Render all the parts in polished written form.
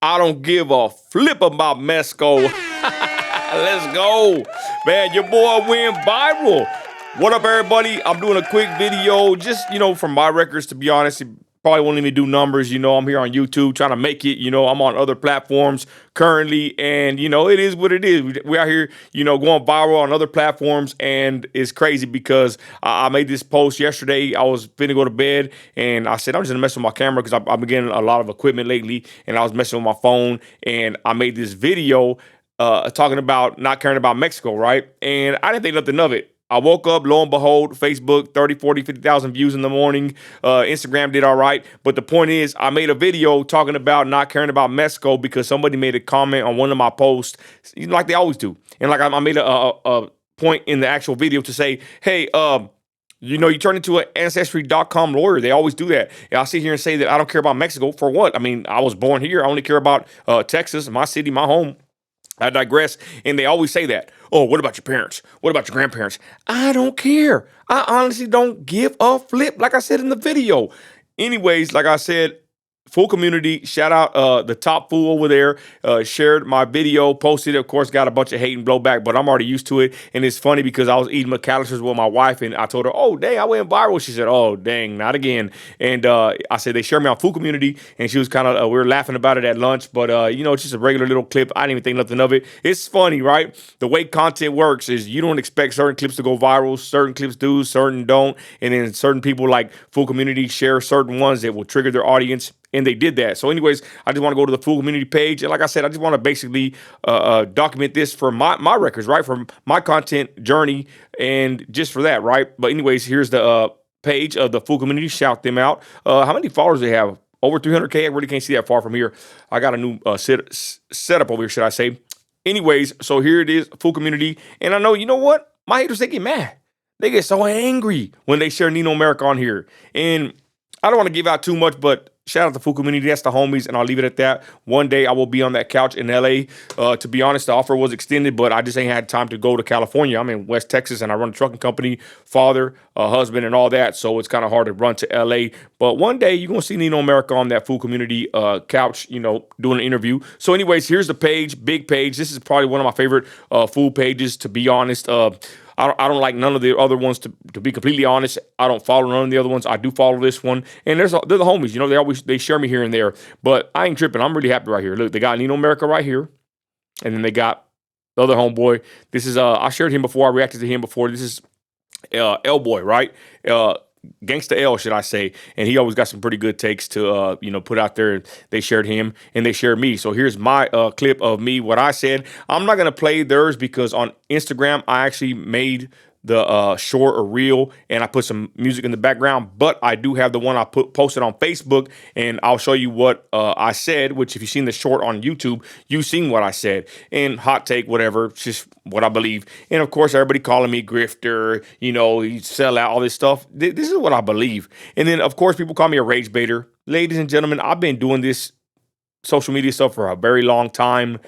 I don't give a flip about Mexico. Let's go. Man, your boy went viral. What up, everybody? I'm doing a quick video, just, from my records, to be honest. It probably won't even do numbers. I'm here on YouTube trying to make it. I'm on other platforms currently, and, it is what it is. We out here, going viral on other platforms, and it's crazy because I made this post yesterday. I was finna go to bed, and I said, I'm just gonna mess with my camera because I've been getting a lot of equipment lately, and I was messing with my phone, and I made this video talking about not caring about Mexico, right? And I didn't think nothing of it. I woke up, lo and behold, Facebook, 30, 40, 50,000 views in the morning. Instagram did all right. But the point is, I made a video talking about not caring about Mexico because somebody made a comment on one of my posts, like they always do. And like I made a point in the actual video to say, hey, you turn into an Ancestry.com lawyer. They always do that. And I'll sit here and say that I don't care about Mexico. For what? I mean, I was born here. I only care about Texas, my city, my home. I digress. And they always say that. Oh, what about your parents? What about your grandparents? I don't care. I honestly don't give a flip, like I said in the video. Anyways, like I said, FOO Community, shout out the top FOO over there, shared my video, posted it, of course, got a bunch of hate and blowback, but I'm already used to it. And it's funny because I was eating McAllister's with my wife, and I told her, oh, dang, I went viral. She said, oh, dang, not again. And I said, they shared me on FOO Community, and she was kind of, we were laughing about it at lunch, but, it's just a regular little clip. I didn't even think nothing of it. It's funny, right? The way content works is you don't expect certain clips to go viral. Certain clips do, certain don't. And then certain people like FOO Community share certain ones that will trigger their audience. And they did that. So anyways, I just want to go to the FOO Community page. And like I said, I just want to basically document this for my records, right? For my content journey and just for that, right? But anyways, here's the page of the FOO Community. Shout them out. How many followers they have? Over 300K. I really can't see that far from here. I got a new setup over here, should I say. Anyways, so here it is, FOO Community. And I know, you know what? My haters, they get mad. They get so angry when they share Nino America on here. And I don't want to give out too much, but shout out to FOO Community. That's the homies, and I'll leave it at that. One day I will be on that couch in LA. To be honest, the offer was extended, but I just ain't had time to go to California. I'm in West Texas, and I run a trucking company, father, husband, and all that, so it's kind of hard to run to LA. But one day you're going to see Nino America on that FOO Community couch, doing an interview. So anyways, here's the page, big page. This is probably one of my favorite FOO pages, to be honest. I don't like none of the other ones, to be completely honest. I don't follow none of the other ones. I do follow this one. And they're the homies, they share me here and there. But I ain't tripping. I'm really happy right here. Look, they got Nino America right here. And then they got the other homeboy. This is I shared him before. I reacted to him before. This is L Boy, right? Gangsta L, should I say. And he always got some pretty good takes to put out there. They shared him and they shared me. So here's my clip of me, what I said. I'm not gonna play theirs because on Instagram I actually made the short or reel, and I put some music in the background, but I do have the one I posted on Facebook, and I'll show you what I said, which if you've seen the short on YouTube, you've seen what I said. And hot take, whatever, it's just what I believe. And of course, everybody calling me grifter, you sell out, all this stuff. This is what I believe. And then, of course, people call me a rage baiter. Ladies and gentlemen, I've been doing this social media stuff for a very long time.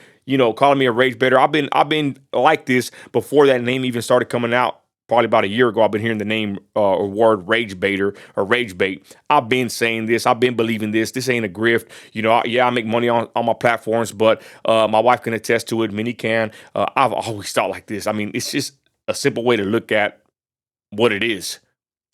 Calling me a rage baiter. I've been like this before that name even started coming out. Probably about a year ago, I've been hearing the name or word rage baiter or rage bait. I've been saying this. I've been believing this. This ain't a grift. I make money on my platforms, but my wife can attest to it. Many can. I've always thought like this. I mean, it's just a simple way to look at what it is.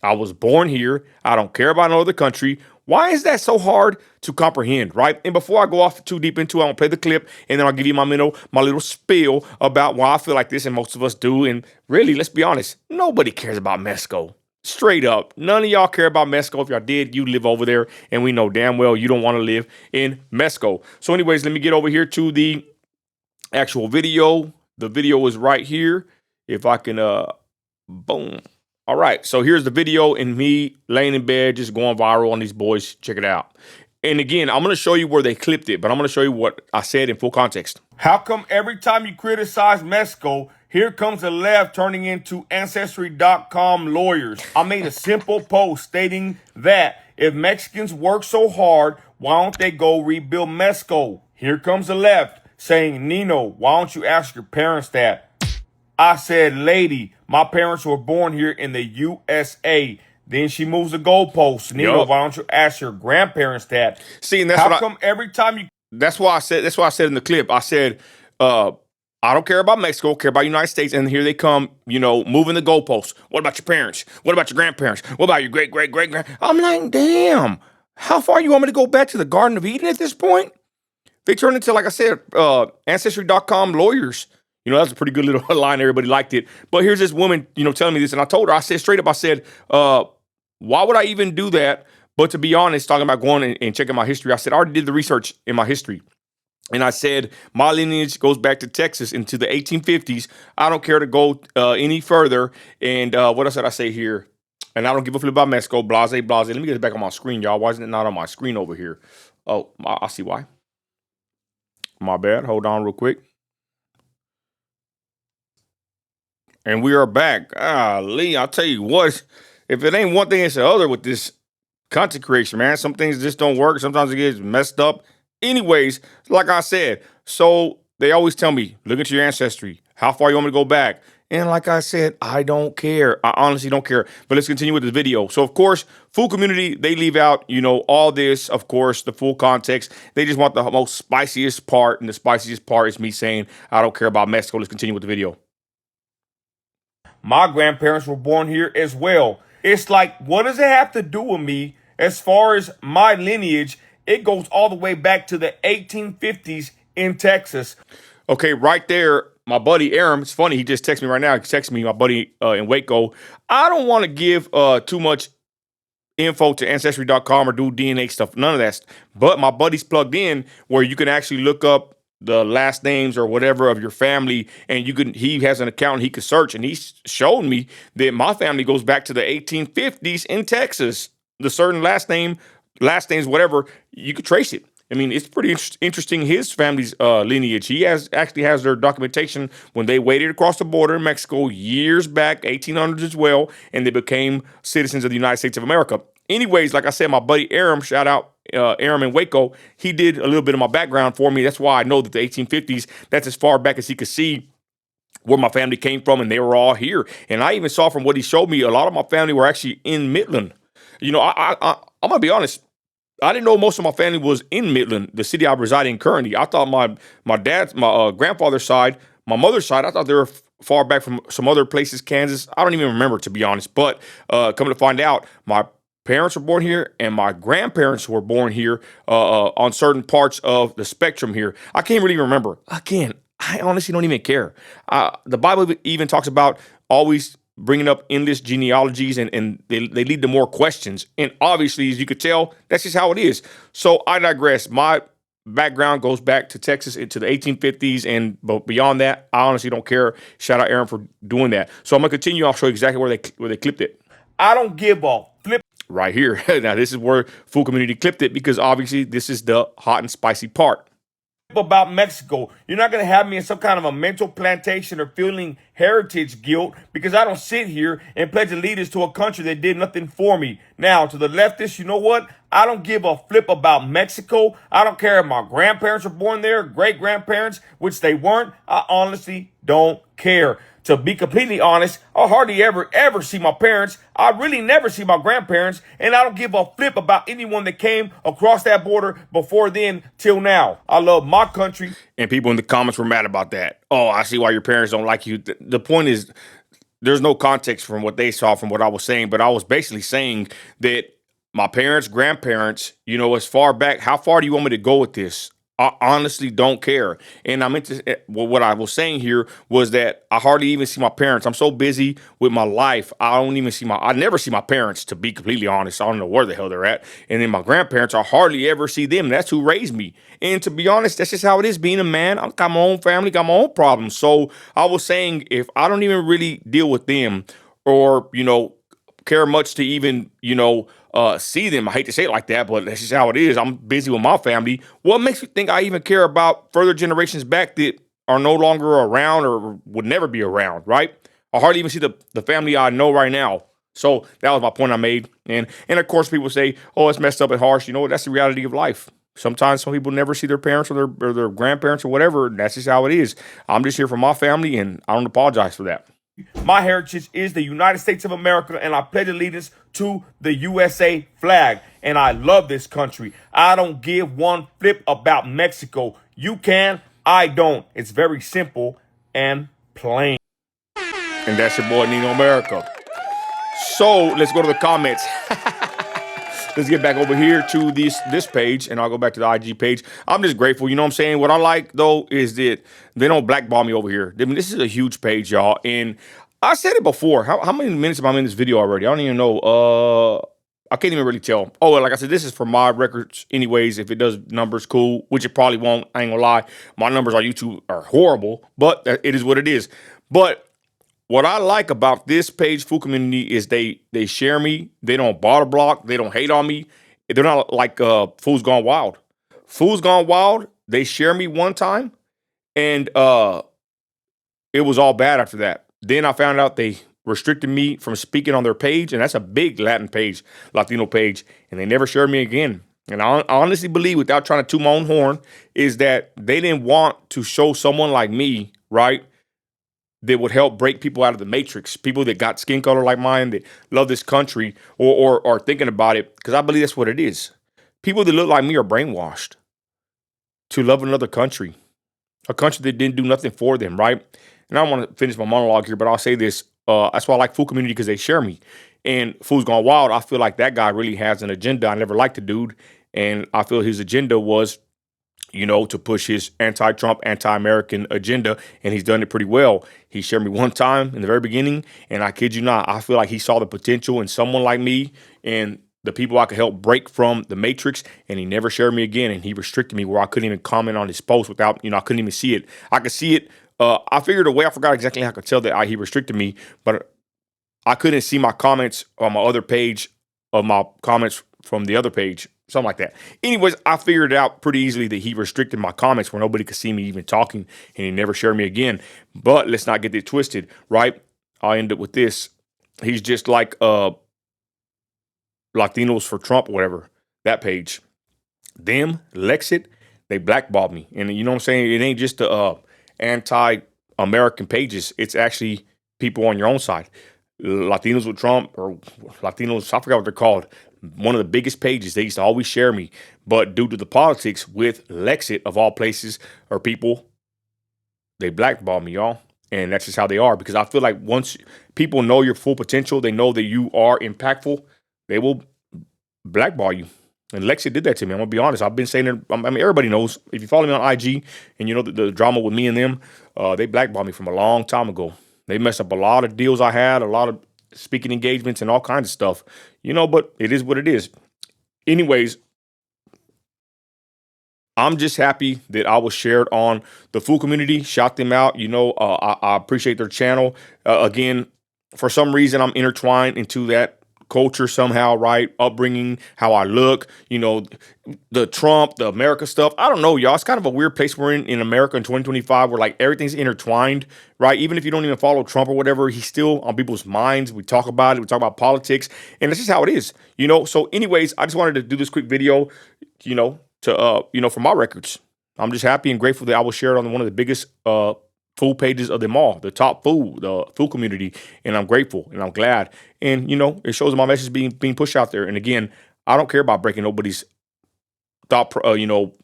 I was born here. I don't care about no other country. Why is that so hard to comprehend, right? And before I go off too deep into it, I'm going to play the clip, and then I'll give you my little spiel about why I feel like this, and most of us do. And really, let's be honest, nobody cares about Mexico. Straight up. None of y'all care about Mexico. If y'all did, you live over there, and we know damn well you don't want to live in Mexico. So anyways, let me get over here to the actual video. The video is right here. If I can, boom. All right, so here's the video and me laying in bed, just going viral on these boys. Check it out. And again, I'm going to show you where they clipped it, but I'm going to show you what I said in full context. How come every time you criticize Mexico, here comes the left turning into Ancestry.com lawyers? I made a simple post stating that if Mexicans work so hard, why don't they go rebuild Mexico? Here comes the left saying, Nino, why don't you ask your parents that? I said, lady, my parents were born here in the USA. Then she moves the goalpost. Nino, why don't you ask your grandparents that? See, and that's how come every time you... That's why I said in the clip. I said, I don't care about Mexico, I care about the United States. And here they come, moving the goalposts. What about your parents? What about your grandparents? What about your great? I'm like, damn, how far you want me to go back to the Garden of Eden at this point? They turned into, like I said, Ancestry.com lawyers. That's a pretty good little line. Everybody liked it. But here's this woman, telling me this. And I told her, I said straight up, I said, why would I even do that? But to be honest, talking about going and checking my history, I said, I already did the research in my history. And I said, my lineage goes back to Texas into the 1850s. I don't care to go any further. And what else did I say here? And I don't give a flip about Mexico, blase. Let me get it back on my screen, y'all. Why isn't it not on my screen over here? Oh, I see why. My bad. Hold on real quick. And we are back. Lee, I'll tell you what, if it ain't one thing, it's the other with this content creation, man. Some things just don't work. Sometimes it gets messed up. Anyways, like I said, so they always tell me, look at your ancestry. How far you want me to go back? And like I said, I don't care. I honestly don't care. But let's continue with the video. So, of course, FOO Community, they leave out, all this, of course, the full context. They just want the most spiciest part. And the spiciest part is me saying, I don't care about Mexico. Let's continue with the video. My grandparents were born here as well. It's like, what does it have to do with me as far as my lineage? It goes all the way back to the 1850s in Texas. Okay, right there, my buddy Aaron, it's funny, he just texted me right now. He texted me, my buddy in Waco. I don't want to give too much info to Ancestry.com or do DNA stuff, none of that. But my buddy's plugged in where you can actually look up the last names or whatever of your family, and he has an account and he could search, and he showed me that my family goes back to the 1850s in Texas. The certain last names, whatever, you could trace it. I mean, it's pretty interesting, his family's lineage. He actually has their documentation when they waded across the border in Mexico years back, 1800s as well, and they became citizens of the United States of America. Anyways, like I said, my buddy Aram, shout out Aram in Waco, he did a little bit of my background for me. That's why I know that the 1850s, that's as far back as he could see where my family came from, and they were all here. And I even saw from what he showed me, a lot of my family were actually in Midland. I'm going to be honest. I didn't know most of my family was in Midland, the city I reside in currently. I thought my dad's, my grandfather's side, my mother's side, I thought they were far back from some other places, Kansas. I don't even remember, to be honest. But coming to find out, my parents were born here and my grandparents were born here on certain parts of the spectrum here. I can't really remember. Again, I honestly don't even care. The Bible even talks about always bringing up endless genealogies, and they lead to more questions. And obviously, as you could tell, that's just how it is. So I digress. My background goes back to Texas into the 1850s, but beyond that, I honestly don't care. Shout out Aaron for doing that. So I'm gonna continue. I'll show you exactly where they clipped it. I don't give a flip. Right here. Now this is where FOO Community clipped it, because obviously this is the hot and spicy part. About Mexico. You're not going to have me in some kind of a mental plantation or feeling heritage guilt, because I don't sit here and pledge allegiance to a country that did nothing for me. Now, to the leftists, you know what? I don't give a flip about Mexico. I don't care if my grandparents were born there, great-grandparents, which they weren't. I honestly don't care. To be completely honest, I hardly ever see my parents. I really never see my grandparents, and I don't give a flip about anyone that came across that border before then till now. I love my country. And people in the comments were mad about that. Oh, I see why your parents don't like you. The point is, there's no context from what they saw from what I was saying, but I was basically saying that my parents, grandparents, as far back, how far do you want me to go with this? I honestly don't care. And what I was saying here was that I hardly even see my parents. I'm so busy with my life. I never see my parents, to be completely honest. I don't know where the hell they're at. And then my grandparents, I hardly ever see them. That's who raised me. And to be honest, that's just how it is being a man. I've got my own family, got my own problems. So I was saying, if I don't even really deal with them or, care much to even, see them. I hate to say it like that, but that's just how it is. I'm busy with my family. What makes you think I even care about further generations back that are no longer around or would never be around, right? I hardly even see the family I know right now. So that was my point I made. And of course, people say, oh, it's messed up and harsh. You know what? That's the reality of life. Sometimes some people never see their parents or their grandparents or whatever. That's just how it is. I'm just here for my family, and I don't apologize for that. My heritage is the United States of America, and I pledge allegiance to the USA flag. And I love this country. I don't give one flip about Mexico. You can, I don't. It's very simple and plain. And that's your boy Nino America. So let's go to the comments. Let's get back over here to this page, and I'll go back to the IG page. I'm just grateful. You know what I'm saying? What I like, though, is that they don't blackball me over here. I mean, this is a huge page, y'all. And I said it before. How many minutes am I in this video already? I don't even know. I can't even really tell. Oh, like I said, this is for my records anyways. If it does numbers, cool, which it probably won't. I ain't gonna lie. My numbers on YouTube are horrible, but it is what it is. But what I like about this page, FOO Community, is they share me. They don't bother block. They don't hate on me. They're not like Fools Gone Wild. Fools Gone Wild, they share me one time, and it was all bad after that. Then I found out they restricted me from speaking on their page, and that's a big Latin page, Latino page, and they never shared me again. And I honestly believe, without trying to toot my own horn, is that they didn't want to show someone like me, right, that would help break people out of the matrix, people that got skin color like mine, that love this country or are thinking about it, because I believe that's what it is. People that look like me are brainwashed to love another country, a country that didn't do nothing for them, right? And I don't want to finish my monologue here, but I'll say this. That's why I like FOO Community, because they share me. And Fools Gone Wild, I feel like that guy really has an agenda. I never liked the dude, and I feel his agenda was, you know, to push his anti-Trump, anti-American agenda, and he's done it pretty well. He shared me one time in the very beginning, and I kid you not, I feel like he saw the potential in someone like me and the people I could help break from the matrix, and he never shared me again, and he restricted me where I couldn't even comment on his post without, you know, I couldn't even see it. I could see it. I figured a way. I forgot exactly how I could tell that he restricted me, but I couldn't see my comments on my other page of my comments from the other page. Something like that. Anyways, I figured it out pretty easily that he restricted my comments where nobody could see me even talking, and he never shared me again. But let's not get it twisted, right? I'll end up with this. He's just like Latinos for Trump, whatever, that page. Them, Lexit, they blackballed me. And you know what I'm saying? It ain't just the anti-American pages. It's actually people on your own side. Latinos with Trump, or Latinos, I forgot what they're called. One of the biggest pages. They used to always share me. But due to the politics with Lexit, of all places, or people, they blackball me, y'all. And that's just how they are. Because I feel like once people know your full potential, they know that you are impactful, they will blackball you. And Lexit did that to me. I'm going to be honest. I've been saying it. I mean, everybody knows. If you follow me on IG and you know the drama with me and them, they blackballed me from a long time ago. They messed up a lot of deals I had, a lot of speaking engagements and all kinds of stuff. You know, but it is what it is. Anyways, I'm just happy that I was shared on the FOO Community. Shout them out. You know, I appreciate their channel. Again, for some reason, I'm intertwined into that culture somehow, right? Upbringing, how I look, you know, the Trump, the America stuff. I don't know, y'all. It's kind of a weird place we're in America in 2025, where like everything's intertwined, right? Even if you don't even follow Trump or whatever, he's still on people's minds. We talk about it. We talk about politics, and this is how it is, you know? So anyways, I just wanted to do this quick video, you know, to, you know, for my records. I'm just happy and grateful that I was shared on one of the biggest, FOO pages of them all, the top FOO, the FOO Community, and I'm grateful and I'm glad. And you know, it shows my message being pushed out there. And again, I don't care about breaking nobody's thought. You know,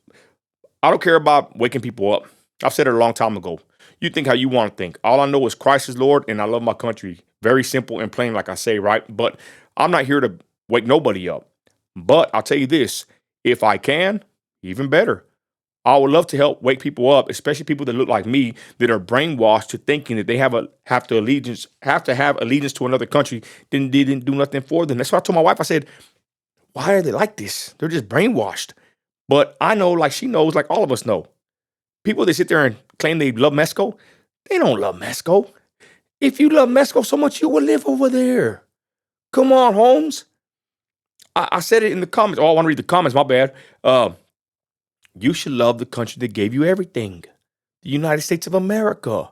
I don't care about waking people up. I've said it a long time ago. You think how you want to think. All I know is Christ is Lord, and I love my country. Very simple and plain, like I say, right? But I'm not here to wake nobody up. But I'll tell you this: if I can, even better. I would love to help wake people up, especially people that look like me, that are brainwashed to thinking that they have to have allegiance to another country. Then they didn't do nothing for them. That's why I told my wife. I said, "Why are they like this? They're just brainwashed." But I know, like she knows, like all of us know, people that sit there and claim they love Mexico, they don't love Mexico. If you love Mexico so much, you will live over there. Come on, Holmes. I said it in the comments. Oh, I want to read the comments. My bad. You should love the country that gave you everything, the United States of America.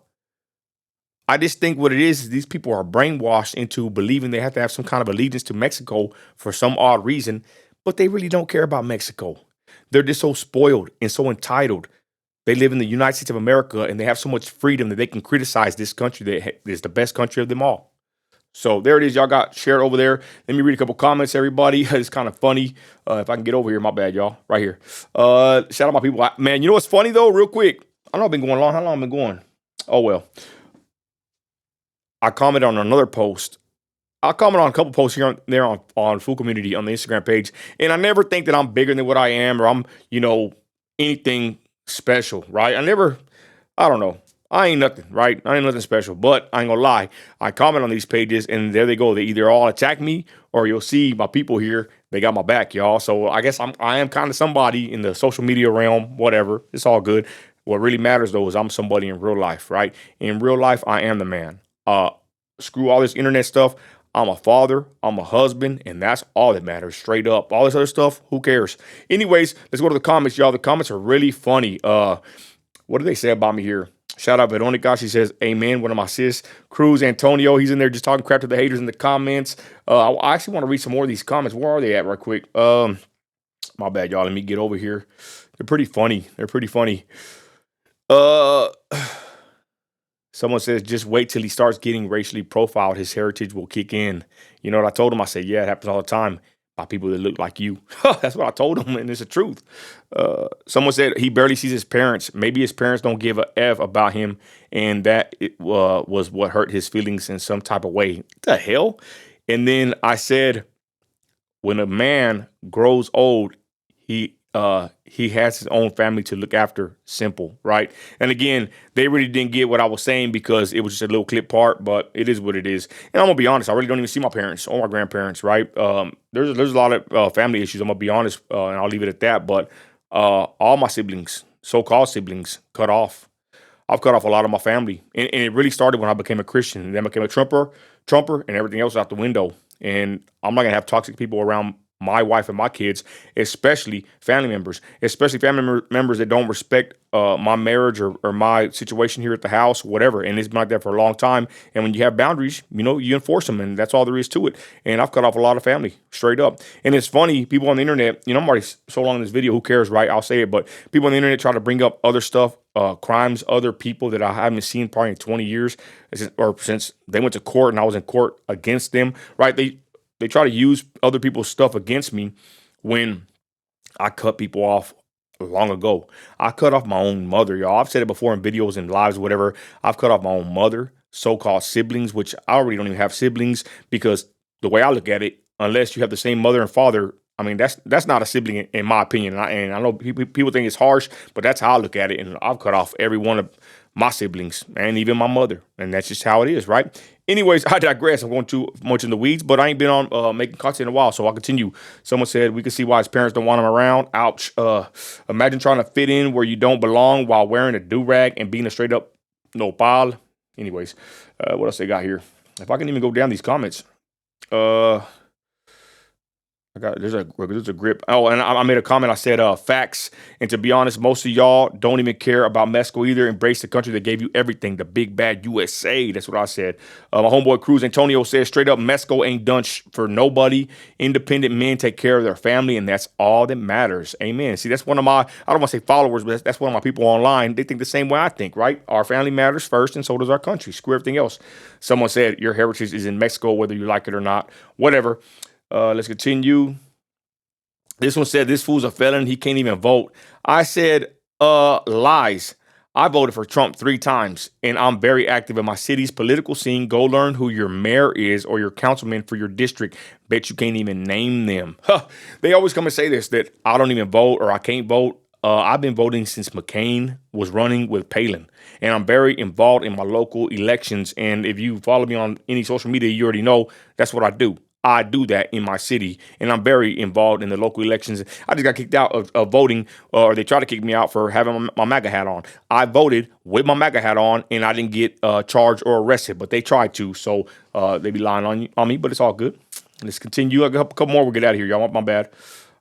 I just think what it is these people are brainwashed into believing they have to have some kind of allegiance to Mexico for some odd reason, but they really don't care about Mexico. They're just so spoiled and so entitled. they live in the United States of America and they have so much freedom that they can criticize this country that is the best country of them all. So there it is. Y'all got shared over there. Let me read a couple comments, everybody. It's kind of funny. If I can get over here, my bad, y'all. Right here. Shout out my people. Man, you know what's funny, though? Real quick. I know I've been going long. How long have I been going? Oh, well. I commented on another post. I'll comment on a couple posts here there on FOO Community on the Instagram page. And I never think that I'm bigger than what I am or I'm, anything special, right? I don't know. I ain't nothing, right? I ain't nothing special, but I ain't gonna lie. I comment on these pages and there they go. They either all attack me or you'll see my people here. They got my back, y'all. So I guess I am kind of somebody in the social media realm, whatever. It's all good. What really matters though is I'm somebody in real life, right? In real life, I am the man. Screw all this internet stuff. I'm a father, I'm a husband, and that's all that matters, straight up. All this other stuff, who cares? Anyways, let's go to the comments, y'all. The comments are really funny. What do they say about me here? Shout out Veronica. She says, amen. One of my sis. Cruz Antonio, he's in there just talking crap to the haters in the comments. I actually want to read some more of these comments. Where are they at right quick? My bad, y'all. Let me get over here. They're pretty funny. Someone says, just wait till he starts getting racially profiled. His heritage will kick in. You know what I told him? I said, yeah, it happens all the time by people that look like you. That's what I told him, and it's the truth. Someone said he barely sees his parents. Maybe his parents don't give a F about him, and that was what hurt his feelings in some type of way. What the hell? And then I said, when a man grows old, he has his own family to look after. Simple, right? And again, they really didn't get what I was saying because it was just a little clip part, but it is what it is. And I'm gonna be honest, I really don't even see my parents or my grandparents, right? There's a lot of family issues. I'm gonna be honest, and I'll leave it at that. But all my siblings, so-called siblings, cut off. I've cut off a lot of my family, and it really started when I became a Christian, and then I became a Trumper, and everything else out the window. And I'm not gonna have toxic people around my wife and my kids, especially family members that don't respect my marriage or my situation here at the house, whatever. And it's been like that for a long time. And when you have boundaries, you enforce them, and that's all there is to it. And I've cut off a lot of family, straight up. And it's funny, people on the internet, I'm already so long in this video, who cares, right? I'll say it, but people on the internet try to bring up other stuff, crimes, other people that I haven't seen probably in 20 years, or since they went to court and I was in court against them, right? They try to use other people's stuff against me when I cut people off long ago. I cut off my own mother, y'all. I've said it before in videos and lives, whatever. I've cut off my own mother, so-called siblings, which I already don't even have siblings because the way I look at it, unless you have the same mother and father, I mean, that's not a sibling in my opinion. And I know people think it's harsh, but that's how I look at it. And I've cut off every one of my siblings and even my mother. And that's just how it is, right? Anyways, I digress. I'm going too much in the weeds, but I ain't been on making content in a while, so I'll continue. Someone said, we can see why his parents don't want him around. Ouch. Imagine trying to fit in where you don't belong while wearing a do-rag and being a straight-up nopal. Anyways, what else they got here? If I can even go down these comments. There's a grip. Oh, and I made a comment. I said, facts. And to be honest, most of y'all don't even care about Mexico either. Embrace the country that gave you everything. The big bad USA. That's what I said. My homeboy Cruz Antonio says, straight up, Mexico ain't done for nobody. Independent men take care of their family, and that's all that matters. Amen. See, that's one of my, I don't want to say followers, but that's one of my people online. They think the same way I think, right? Our family matters first, and so does our country. Screw everything else. Someone said, your heritage is in Mexico, whether you like it or not. Whatever. Let's continue. This one said, this fool's a felon. He can't even vote. I said, lies. I voted for Trump 3 times, and I'm very active in my city's political scene. Go learn who your mayor is or your councilman for your district. Bet you can't even name them. They always come and say this, that I don't even vote or I can't vote. I've been voting since McCain was running with Palin, and I'm very involved in my local elections. And if you follow me on any social media, you already know that's what I do. I do that in my city, and I'm very involved in the local elections. I just got kicked out of voting, or they tried to kick me out for having my MAGA hat on. I voted with my MAGA hat on, and I didn't get charged or arrested, but they tried to, so they be lying on me, but it's all good. Let's continue. I got a couple more. We'll get out of here, y'all. My bad.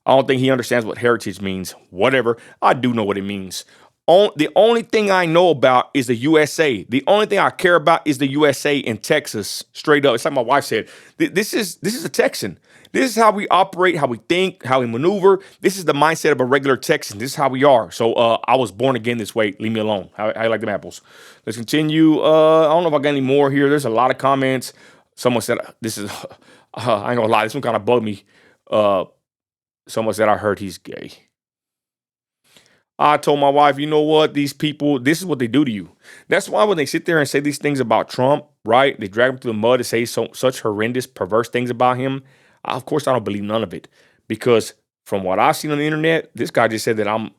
I don't think he understands what heritage means. Whatever. I do know what it means. The only thing I know about is the USA. The only thing I care about is the USA and Texas. Straight up. It's like my wife said. This is a Texan. This is how we operate, how we think, how we maneuver. This is the mindset of a regular Texan. This is how we are. So I was born again this way. Leave me alone. How you like them apples? Let's continue. I don't know if I got any more here. There's a lot of comments. Someone said this is. I ain't gonna lie. This one kind of bugged me. Someone said I heard he's gay. I told my wife, you know what? These people, this is what they do to you. That's why when they sit there and say these things about Trump, right? They drag him through the mud and say such horrendous, perverse things about him. Of course, I don't believe none of it. Because from what I've seen on the internet, this guy just said that I'm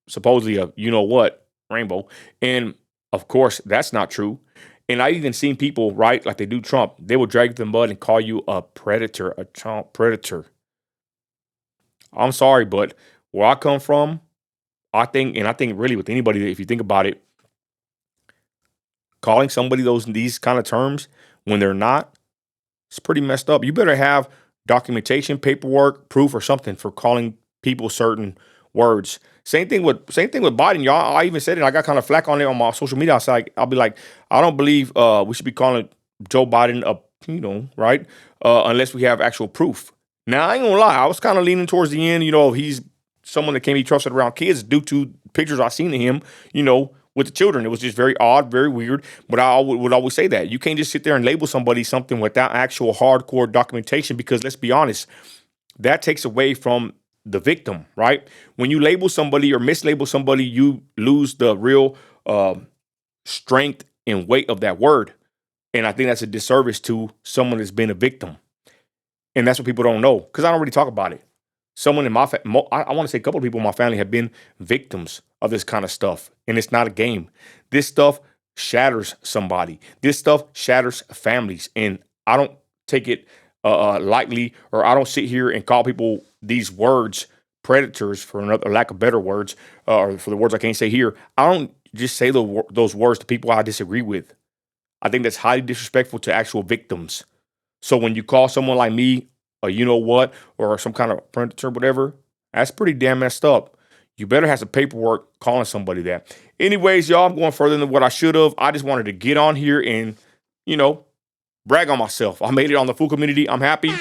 supposedly a you know what rainbow. And of course, that's not true. And I even seen people, right, like they do Trump, they will drag you through the mud and call you a predator, a Trump predator. I'm sorry, but where I come from, I think really with anybody, if you think about it, calling somebody these kind of terms when they're not, it's pretty messed up. You better have documentation, paperwork, proof, or something for calling people certain words. Same thing with Biden, y'all. I even said it. I got kind of flack on it on my social media. I'll be like, I don't believe we should be calling Joe Biden a right? Unless we have actual proof. Now I ain't gonna lie, I was kind of leaning towards the end. He's someone that can't be trusted around kids due to pictures I've seen of him, with the children. It was just very odd, very weird. But I would always say that. You can't just sit there and label somebody something without actual hardcore documentation because let's be honest, that takes away from the victim, right? When you label somebody or mislabel somebody, you lose the real strength and weight of that word. And I think that's a disservice to someone that's been a victim. And that's what people don't know because I don't really talk about it. Someone in my I want to say a couple of people in my family have been victims of this kind of stuff. And it's not a game. This stuff shatters somebody. This stuff shatters families. And I don't take it lightly, or I don't sit here and call people these words predators for another lack of better words, or for the words I can't say here. I don't just say those words to people I disagree with. I think that's highly disrespectful to actual victims. So when you call someone like me a you know what or some kind of predator, whatever, that's pretty damn messed up. You better have some paperwork calling somebody that. Anyways, y'all, I'm going further than what I should have. I just wanted to get on here and, brag on myself. I made it on the FOO community. I'm happy,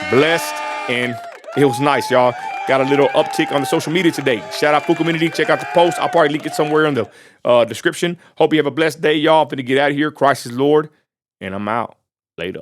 blessed, and it was nice, y'all. Got a little uptick on the social media today. Shout out FOO community. Check out the post. I'll probably link it somewhere in the description. Hope you have a blessed day, y'all. I'm finna get out of here. Christ is Lord, and I'm out. Later.